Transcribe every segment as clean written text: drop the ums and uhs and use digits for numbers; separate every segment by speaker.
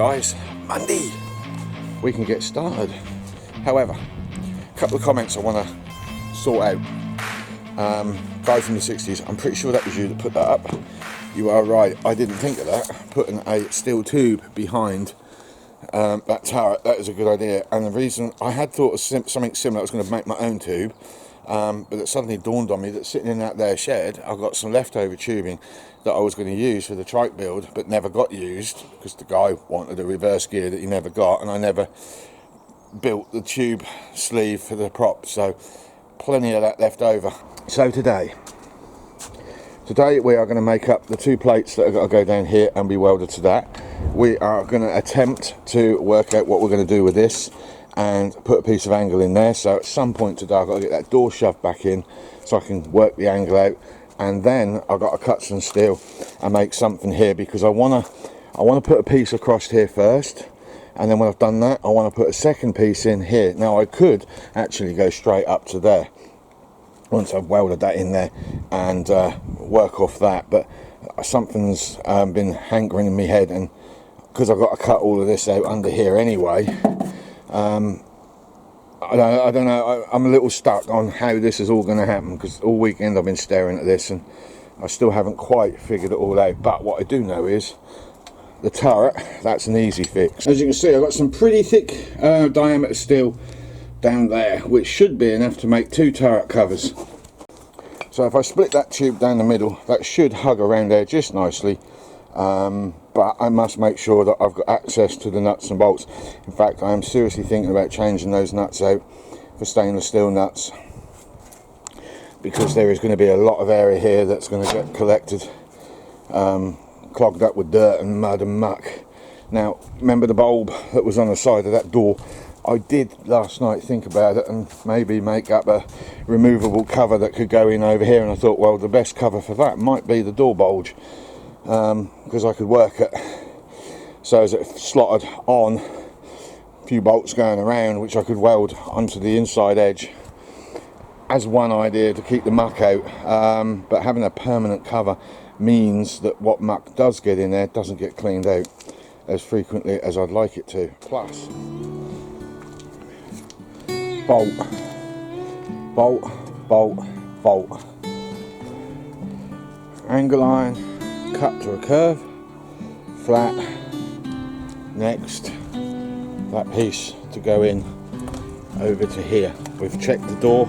Speaker 1: guys, Monday, we can get started. However, a couple of comments I want to sort out. Guy from the 60s, I'm pretty sure that was you that put that up. You are right, I didn't think of that. Putting a steel tube behind that turret, that is a good idea. And the reason I had thought of something similar, I was going to make my own tube, but it suddenly dawned on me that sitting in that there shed, I've got some leftover tubing that I was going to use for the trike build, but never got used because the guy wanted a reverse gear that he never got, and I never built the tube sleeve for the prop, so plenty of that left over. So today we are going to make up the two plates that are going to go down here and be welded to that. We are going to attempt to work out what we're going to do with this and put a piece of angle in there. So at some point today I've got to get that door shoved back in so I can work the angle out, and then I've got to cut some steel and make something here, because I want to put a piece across here first, and then when I've done that I want to put a second piece in here. Now I could actually go straight up to there once I've welded that in there and work off that, but something's been hankering in my head, and because I've got to cut all of this out under here anyway, I don't know, I'm a little stuck on how this is all going to happen, because all weekend I've been staring at this and I still haven't quite figured it all out. But what I do know is the turret, that's an easy fix. As you can see, I've got some pretty thick diameter steel down there, which should be enough to make two turret covers. So if I split that tube down the middle, that should hug around there just nicely, but I must make sure that I've got access to the nuts and bolts. In fact, I am seriously thinking about changing those nuts out for stainless steel nuts, because there is going to be a lot of area here that's going to get collected, clogged up with dirt and mud and muck. Now, remember the bulb that was on the side of that door? I did last night think about it and maybe make up a removable cover that could go in over here, and I thought, well, the best cover for that might be the door bulge, because I could work it so as it slotted on, a few bolts going around which I could weld onto the inside edge as one idea to keep the muck out, but having a permanent cover means that what muck does get in there doesn't get cleaned out as frequently as I'd like it to. Plus, bolt, bolt, bolt, bolt, angle line, cut to a curve, flat. Next, that piece to go in over to here. We've checked the door,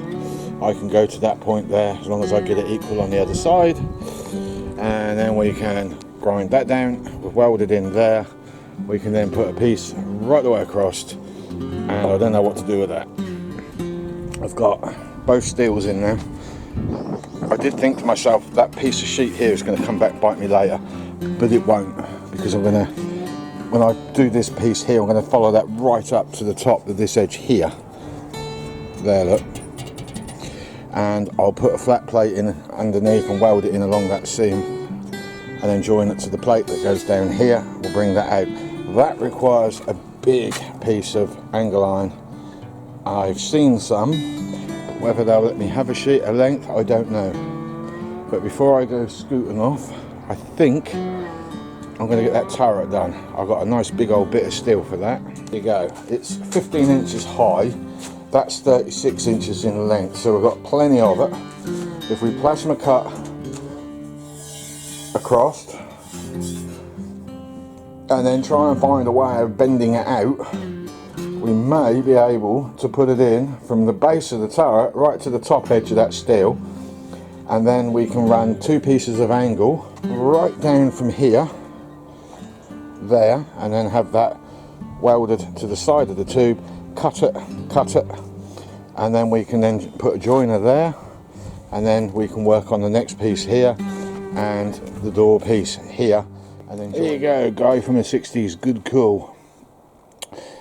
Speaker 1: I can go to that point there as long as I get it equal on the other side, and then we can grind that down. We've welded in there, we can then put a piece right the way across, and I don't know what to do with that. I've got both steels in there. I did think to myself, that piece of sheet here is going to come back bite me later, but it won't, because I'm going to, when I do this piece here, I'm going to follow that right up to the top of this edge here. There, look. And I'll put a flat plate in underneath and weld it in along that seam, and then join it to the plate that goes down here. We'll bring that out. That requires a big piece of angle iron. I've seen some, but whether they'll let me have a sheet of length, I don't know. But before I go scooting off, I think I'm going to get that turret done. I've got a nice big old bit of steel for that. There you go. It's 15 inches high. That's 36 inches in length, so we've got plenty of it. If we plasma cut across and then try and find a way of bending it out, we may be able to put it in from the base of the turret right to the top edge of that steel, and then we can run two pieces of angle right down from here, there, and then have that welded to the side of the tube, cut it, and then we can then put a joiner there, and then we can work on the next piece here and the door piece here, and then there you go, guy from the 60s, good cool.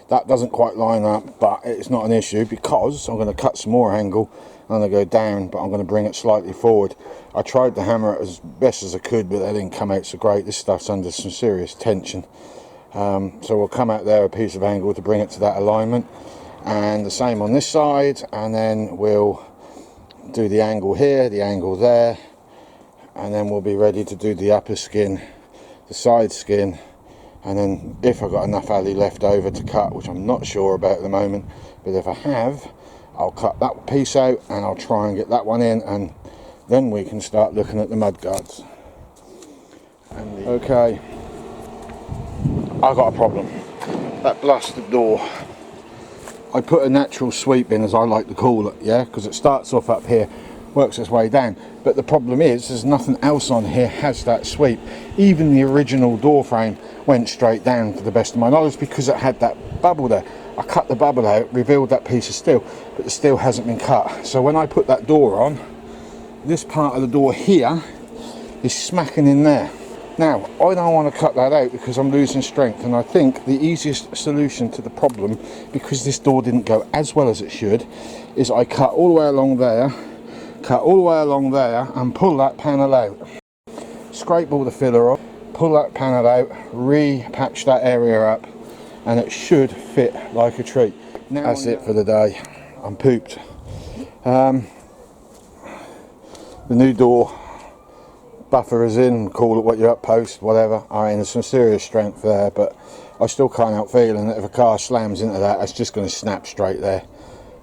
Speaker 1: That doesn't quite line up, but it's not an issue, because I'm going to cut some more angle. I'm going to go down, but I'm going to bring it slightly forward. I tried to hammer it as best as I could, but that didn't come out so great. This stuff's under some serious tension. So we'll come out there a piece of angle to bring it to that alignment, and the same on this side, and then we'll do the angle here, the angle there, and then we'll be ready to do the upper skin, the side skin, and then if I've got enough alley left over to cut, which I'm not sure about at the moment, but if I have, I'll cut that piece out and I'll try and get that one in, and then we can start looking at the mudguards. Okay, I've got a problem. That blasted door, I put a natural sweep in, as I like to call it, yeah, because it starts off up here, works its way down, but the problem is there's nothing else on here has that sweep. Even the original door frame went straight down, to the best of my knowledge, because it had that bubble there. I cut the bubble out, revealed that piece of steel, but the steel hasn't been cut. So when I put that door on, this part of the door here is smacking in there. Now, I don't want to cut that out because I'm losing strength, and I think the easiest solution to the problem, because this door didn't go as well as it should, is I cut all the way along there, cut all the way along there, and pull that panel out. Scrape all the filler off, pull that panel out, re-patch that area up, and it should fit like a treat. Now that's it for the day. I'm pooped. The new door buffer is in, call it what you're up post, whatever. I mean, there's some serious strength there, but I still can't help feeling that if a car slams into that, it's just going to snap straight there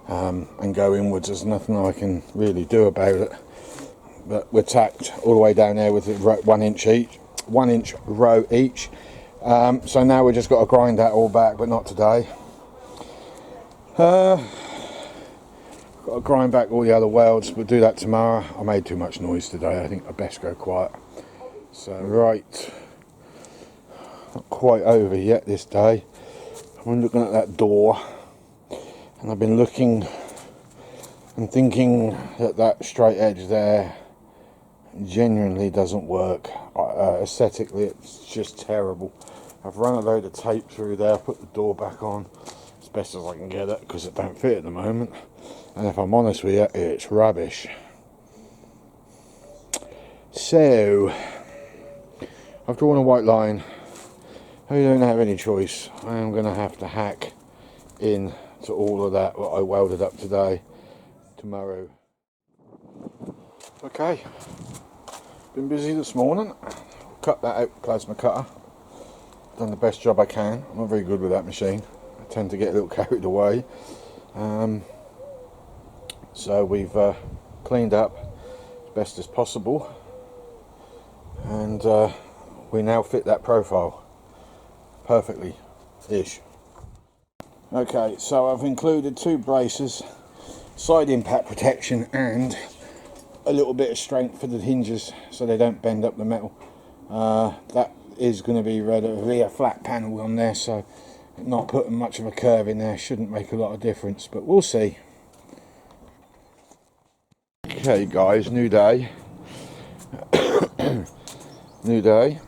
Speaker 1: and go inwards. There's nothing I can really do about it. But we're tacked all the way down there with 1 inch each, 1 inch row each. So now we just got to grind that all back, but not today. Got to grind back all the other welds. We'll do that tomorrow. I made too much noise today. I think I best go quiet. So right, not quite over yet this day. I'm looking at that door, and I've been looking and thinking that that straight edge there genuinely doesn't work. Aesthetically, it's just terrible. I've run a load of tape through there, put the door back on as best as I can get it, because it don't fit at the moment. And if I'm honest with you, it's rubbish. So I've drawn a white line. I don't have any choice. I am going to have to hack in to all of that what I welded up today tomorrow. Okay, been busy this morning. Cut that out with plasma cutter. Done the best job I can. I'm not very good with that machine. I tend to get a little carried away. So we've cleaned up as best as possible, and we now fit that profile perfectly-ish. Okay, so I've included 2 braces, side impact protection, and a little bit of strength for the hinges so they don't bend up the metal. That is going to be relatively a flat panel on there, so not putting much of a curve in there shouldn't make a lot of difference, but we'll see. Okay guys, new day. New day.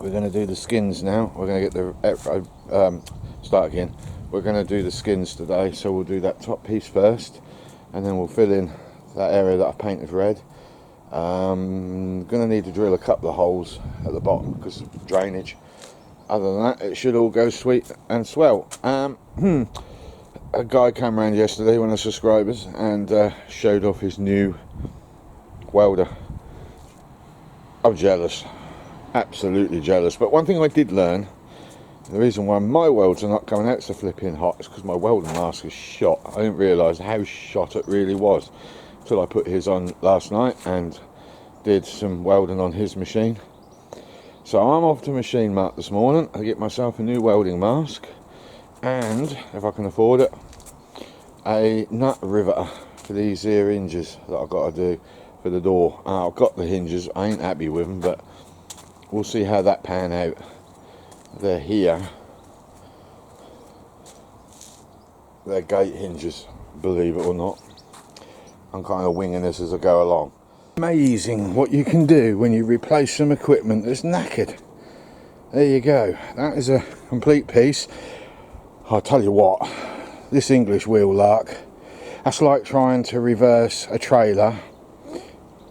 Speaker 1: We're going to do the skins now. We're going to get the start again. We're going to do the skins today, so we'll do that top piece first, and then we'll fill in that area that I've painted red. Going to need to drill a couple of holes at the bottom because of drainage. Other than that, it should all go sweet and swell. A guy came around yesterday, one of the subscribers, and showed off his new welder. I'm jealous, absolutely jealous. But one thing I did learn, the reason why my welds are not coming out so flipping hot is because my welding mask is shot. I didn't realise how shot it really was until I put his on last night and did some welding on his machine. So I'm off to Machine Mart this morning to get myself a new welding mask, and if I can afford it, a nut riveter for these here hinges that I've got to do for the door. I've got the hinges, I ain't happy with them, but we'll see how that pan out. They're here, they're gate hinges, believe it or not. I'm kind of winging this as I go along. Amazing what you can do when you replace some equipment that's knackered. There you go, that is a complete piece. I'll tell you what, this English wheel lark, that's like trying to reverse a trailer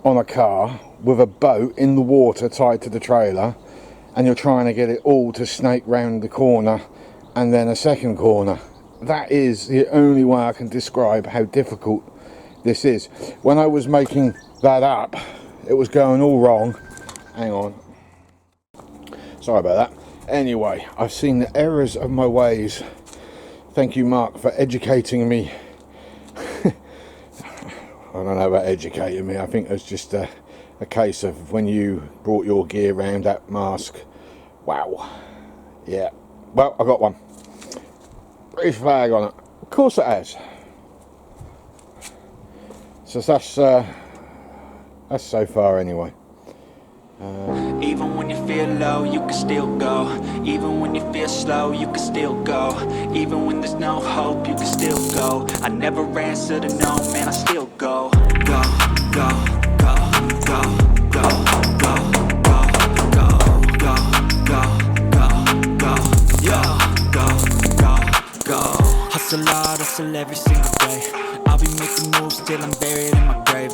Speaker 1: on a car with a boat in the water tied to the trailer, and you're trying to get it all to snake round the corner and then a second corner. That is the only way I can describe how difficult this is. When I was making that up, it was going all wrong. Hang on. Sorry about that. Anyway, I've seen the errors of my ways. Thank you, Mark, for educating me. I don't know about educating me. I think it's just a case of when you brought your gear round, that mask. Wow. Yeah. Well, I got one. British flag on it. Of course it has. So that's so far anyway.
Speaker 2: Even when you feel low, you can still go. Even when you feel slow, you can still go. Even when there's no hope, you can still go. I never answer to no, man, I still go. Go, go, go, go, go, go, go, go, go, go, go, go, go, go. Hustle hard, hustle every single day. I'll be making moves till I'm buried in my grave.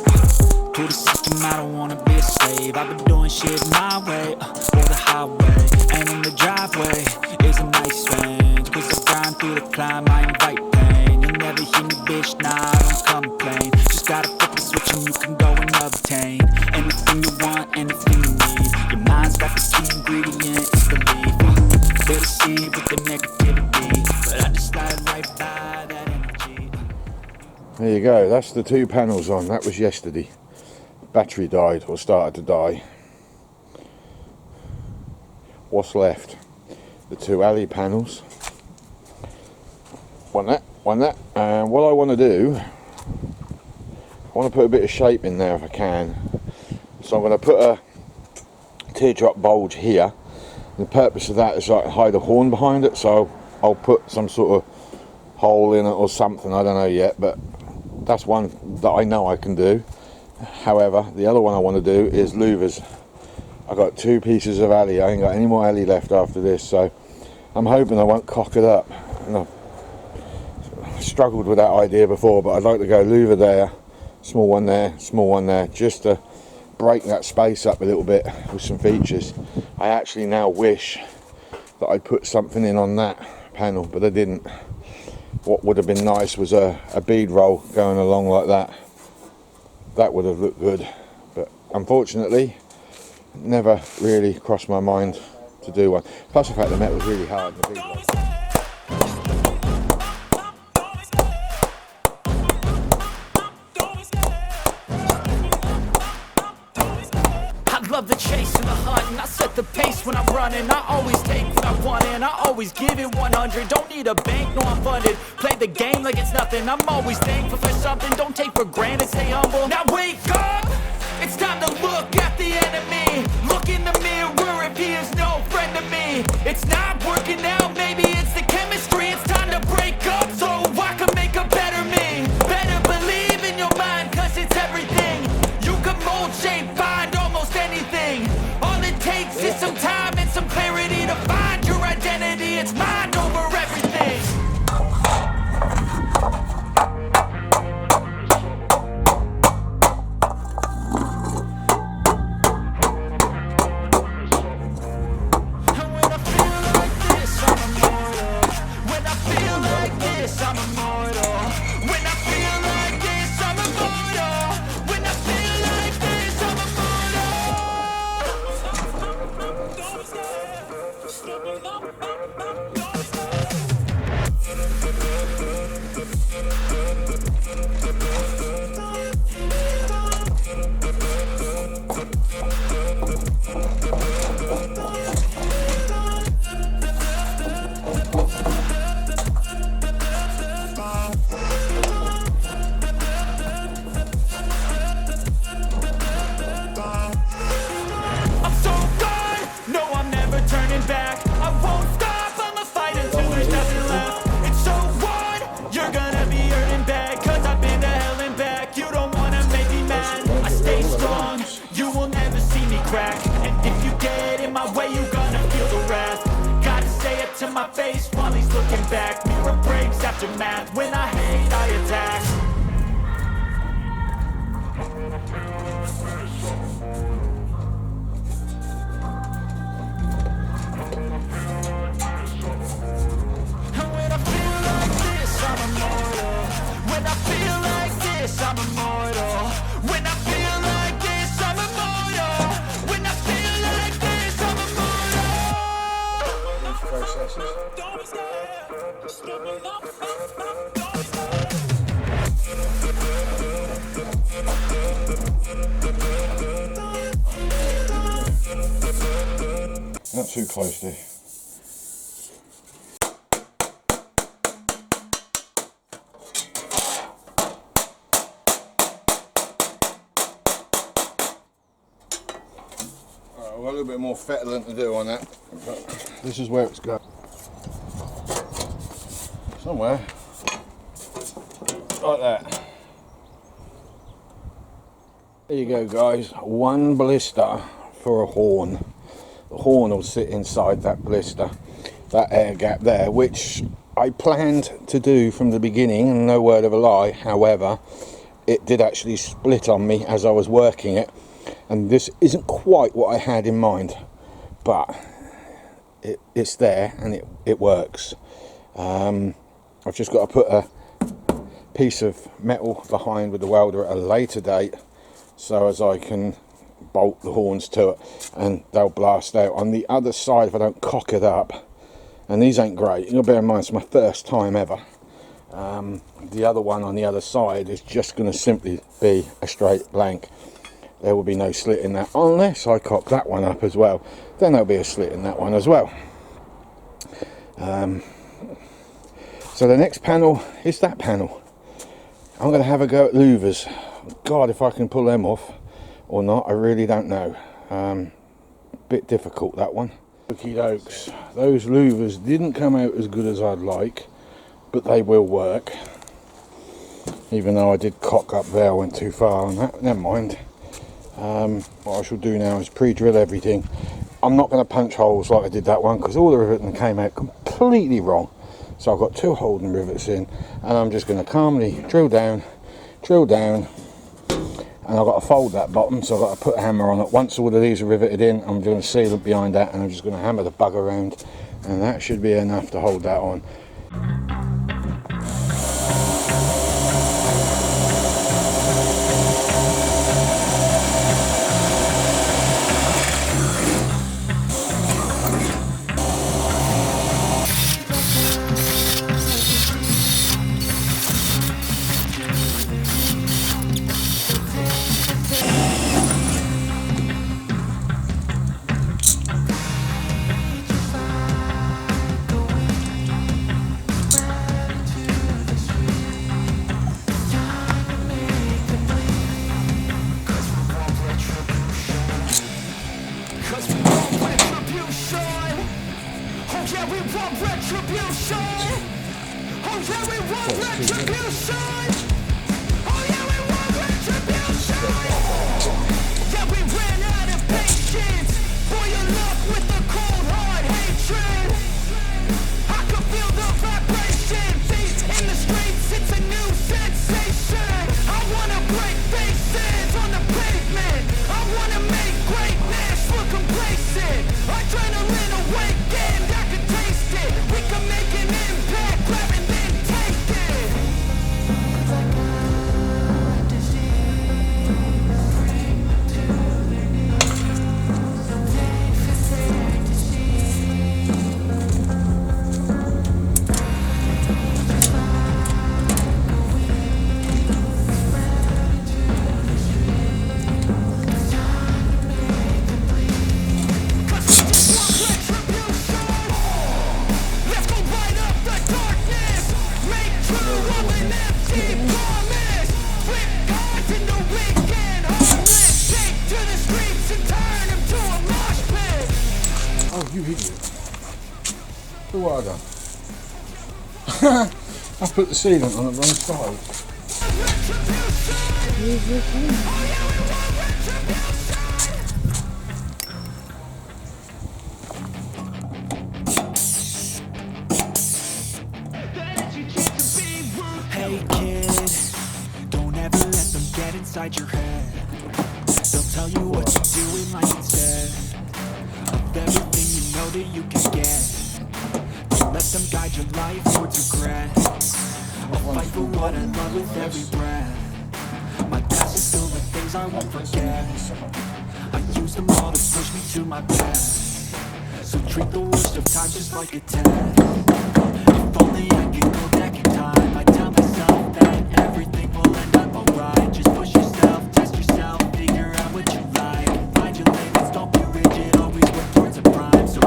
Speaker 2: To the system, I don't wanna be a slave. I've been doing shit my way, or the highway. And in the driveway is a nice range. Cause I grind through the climb, I invite pain. You'll never hear me, bitch, nah, I don't complain. Just gotta flip the switch and you can go and obtain anything you want, anything you need. Your mind's got the key ingredient, it's belief. They're deceived with the negativity, but I just slide right by that energy.
Speaker 1: There you go, that's the 2 panels on. That was yesterday. Battery died, or started to die. What's left? The 2 alley panels. One that, and what I want to do, I want to put a bit of shape in there if I can. So I'm going to put a teardrop bulge here. The purpose of that is like hide a horn behind it, so I'll put some sort of hole in it or something, I don't know yet, but that's one that I know I can do. However, the other one I want to do is louvers. I got 2 pieces of alley. I ain't got any more alley left after this, so I'm hoping I won't cock it up. And I've struggled with that idea before, but I'd like to go louver there, small one there, just to break that space up a little bit with some features. I actually now wish that I'd put something in on that panel, but I didn't. What would have been nice was a bead roll going along like that. That would have looked good, but unfortunately never really crossed my mind to do one. Plus the fact the metal's really hard. The bead roll.
Speaker 2: Love the chase and the hunt, and I set the pace when I'm running. I always take what I want and I always give it 100. Don't need a bank, no I'm funded. Play the game like it's nothing. I'm always thankful for something. Don't take for granted, stay humble. Now wake up, it's time to look at the enemy. Look in the mirror if he is no friend to me. It's not working out, maybe it's the chemistry. It's time to break up so I can make a better me. Better believe in your mind, cause it's everything. You can mold, shape, find almost anything. All it takes is some time and some clarity to find your identity. It's mind over everything. And when I feel like this, I'm immortal. When I feel like this, I'm immortal. When I feel like this, I'm immortal. When I feel like this, I'm to my face while he's looking back. Mirror breaks after math. When I hate, I attack. And when I feel like this, I'm immortal. When I feel like this, I'm immortal. When I feel like this, I'm immortal. When I feel like this, I'm immortal.
Speaker 1: too close there. Alright, we've got a little bit more fettling to do on that, but this is where it's going. Somewhere like that. There you go, guys. One blister for a horn. The horn will sit inside that blister, that air gap there, which I planned to do from the beginning, and no word of a lie. However, it did actually split on me as I was working it, and this isn't quite what I had in mind, but it's there and it works. I've just got to put a piece of metal behind with the welder at a later date, so as I can bolt the horns to it and they'll blast out. On the other side, if I don't cock it up, and these ain't great, you'll bear in mind it's my first time ever, the other one on the other side is just going to simply be a straight blank. There will be no slit in that unless I cock that one up as well. Then there'll be a slit in that one as well. So the next panel is that panel. I'm going to have a go at louvers. God, if I can pull them off or not, I really don't know. Bit difficult, that one. Okie dokes. Those louvers didn't come out as good as I'd like, but they will work. Even though I did cock up there, I went too far on that. Never mind. What I shall do now is pre-drill everything. I'm not going to punch holes like I did that one, because all the riveting came out completely wrong. So I've got 2 holding rivets in, and I'm just going to calmly drill down, and I've got to fold that bottom, so I've got to put a hammer on it. Once all of these are riveted in, I'm going to seal it behind that, and I'm just going to hammer the bug around, and that should be enough to hold that on. You idiot. Look what I've done. I put the sealant on the wrong side.
Speaker 2: Hey kid, don't ever let them get inside your head. They'll tell you what to do in life instead of everything you know that you can get. Don't let them guide your life towards regret. I'll fight for what I love with every breath. My past is filled with things I won't forget. I use them all to push me to my best. So treat the worst of times just like a test. If only I could go back in time, I tell myself that everything will end up alright. Just push yourself, test yourself, figure out what you like. Find your limits, don't be rigid, always work towards a prime. So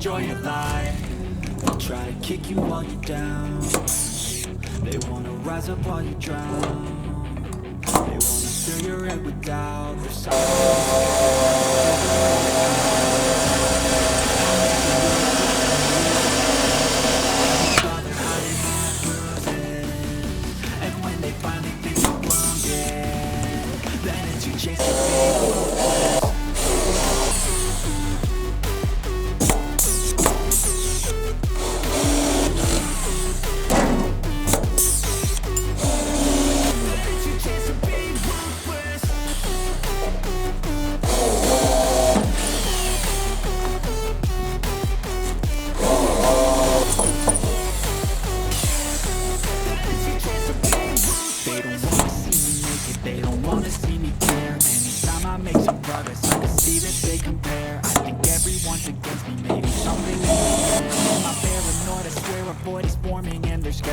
Speaker 2: enjoy your life. They'll try to kick you while you're down. They wanna rise up while you drown. They wanna fill your head with doubt. They're hiding their bruises. And when they finally think you're wounded, then it's your chance to be ruthless.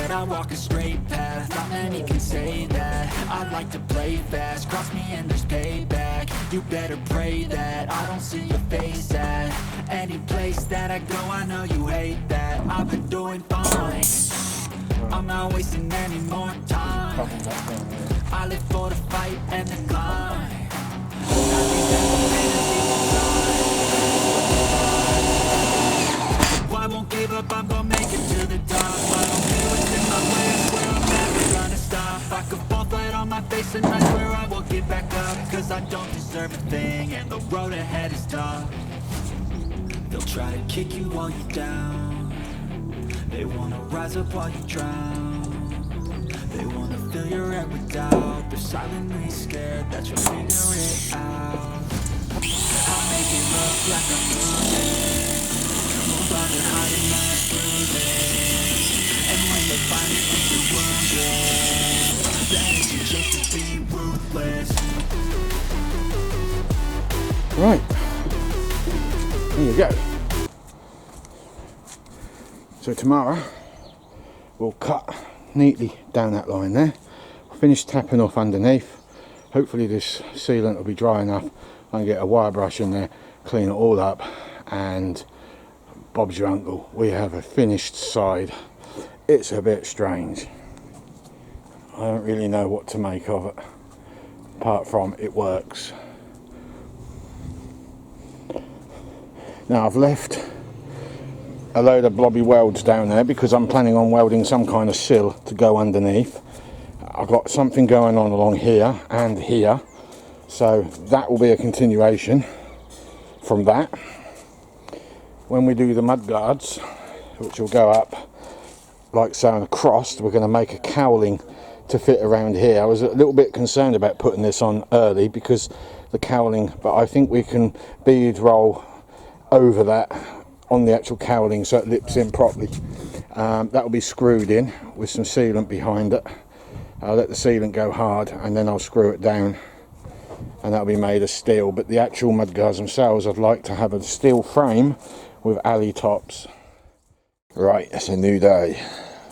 Speaker 2: I walk a straight path, not many can say that. I like to play fast, cross me and there's payback. You better pray that I don't see your face at any place that I go. I know you hate that. I've been doing fine, I'm not wasting any more time. I live for the fight and the climb. I won't give up, I'm gonna make it to the top. I don't care what's in my way, I swear I'm never gonna stop. I could fall flat on my face and I swear I will get back up. Cause I don't deserve a thing and the road ahead is tough. They'll try to kick you while you're down. They wanna rise up while you drown. They wanna fill your head with doubt. They're silently scared that you'll figure it out. I'll make it look like I'm losing. They're hiding my bruises. And when they finally think you're wounded, then it's your chance to be ruthless.
Speaker 1: Right, there you go. So tomorrow we'll cut neatly down that line there. Finish tapping off underneath. Hopefully this sealant will be dry enough. I can get a wire brush in there, clean it all up, and Bob's your uncle, we have a finished side. It's a bit strange. I don't really know what to make of it, apart from it works. Now I've left a load of blobby welds down there because I'm planning on welding some kind of sill to go underneath. I've got something going on along here and here, so that will be a continuation from that. When we do the mud guards, which will go up like so and across, we're going to make a cowling to fit around here. I was a little bit concerned about putting this on early because the cowling, but I think we can bead roll over that on the actual cowling so it lips in properly. That will be screwed in with some sealant behind it. I'll let the sealant go hard and then I'll screw it down, and that'll be made of steel. But the actual mud guards themselves, I'd like to have a steel frame with alley tops. Right, it's a new day.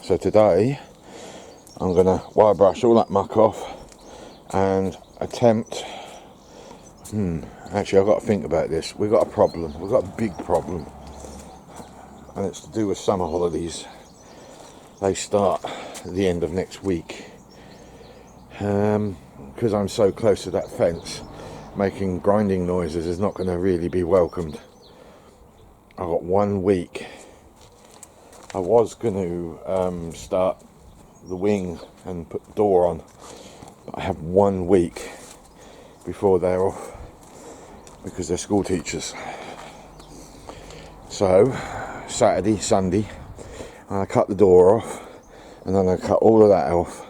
Speaker 1: So today I'm gonna wire brush all that muck off and attempt actually I've got to think about this. We've got a problem, we've got a big problem, and it's to do with summer holidays. They start at the end of next week. Because I'm so close to that fence, making grinding noises is not going to really be welcomed. I've got 1 week. I was going to start the wing and put the door on, but I have 1 week before they're off because they're school teachers. So Saturday, Sunday, I cut the door off and then I cut all of that off,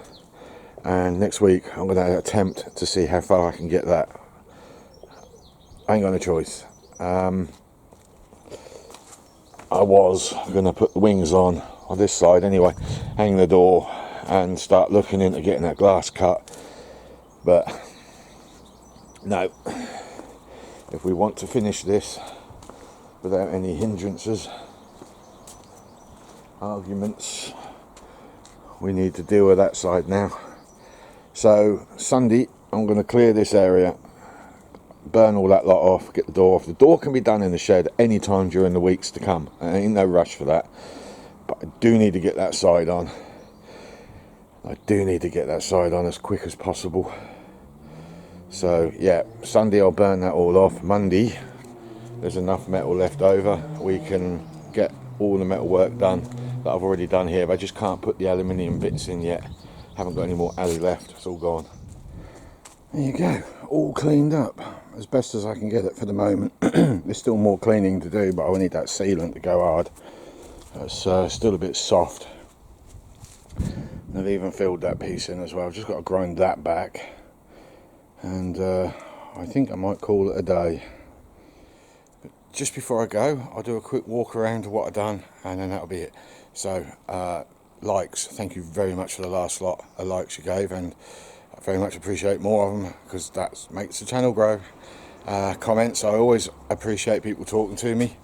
Speaker 1: and next week I'm going to attempt to see how far I can get that. I ain't got a choice. I was going to put the wings on this side anyway, hang the door and start looking into getting that glass cut, but no, if we want to finish this without any hindrances, arguments, we need to deal with that side now. So Sunday I'm going to clear this area, burn all that lot off, get the door off. The door can be done in the shed any time during the weeks to come. There ain't no rush for that. But I do need to get that side on. I do need to get that side on as quick as possible. So yeah, Sunday I'll burn that all off. Monday, there's enough metal left over. We can get all the metal work done that I've already done here. But I just can't put the aluminium bits in yet. Haven't got any more alley left. It's all gone. There you go. All cleaned up as best as I can get it for the moment. There's still more cleaning to do, but I need that sealant to go hard. It's still a bit soft. I've even filled that piece in as well. I've just got to grind that back, and I think I might call it a day. But just before I go, I'll do a quick walk around to what I've done, and then that'll be it. So likes, thank you very much for the last lot of likes you gave, and I very much appreciate more of them because that makes the channel grow. Comments, I always appreciate people talking to me.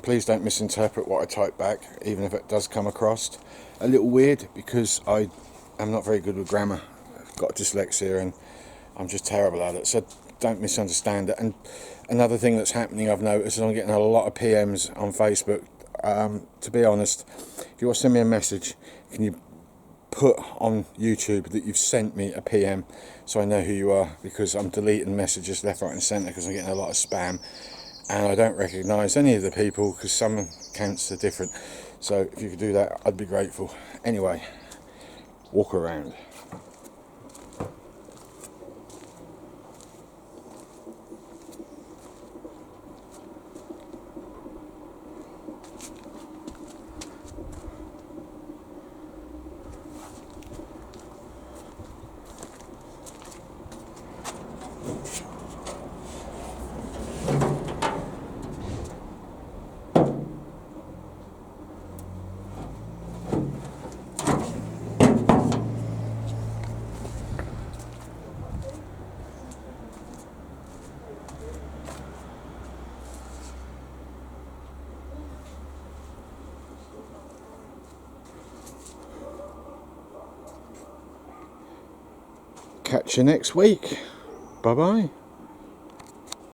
Speaker 1: Please don't misinterpret what I type back, even if it does come across a little weird, because I am not very good with grammar. I've got dyslexia and I'm just terrible at it, so don't misunderstand it. And another thing that's happening, I've noticed, is I'm getting a lot of PMs on Facebook. To be honest, if you want to send me a message, can you put on YouTube that you've sent me a PM so I know who you are, because I'm deleting messages left, right and centre because I'm getting a lot of spam and I don't recognise any of the people because some accounts are different. So if you could do that, I'd be grateful. Anyway, walk around. Catch you next week. Bye bye.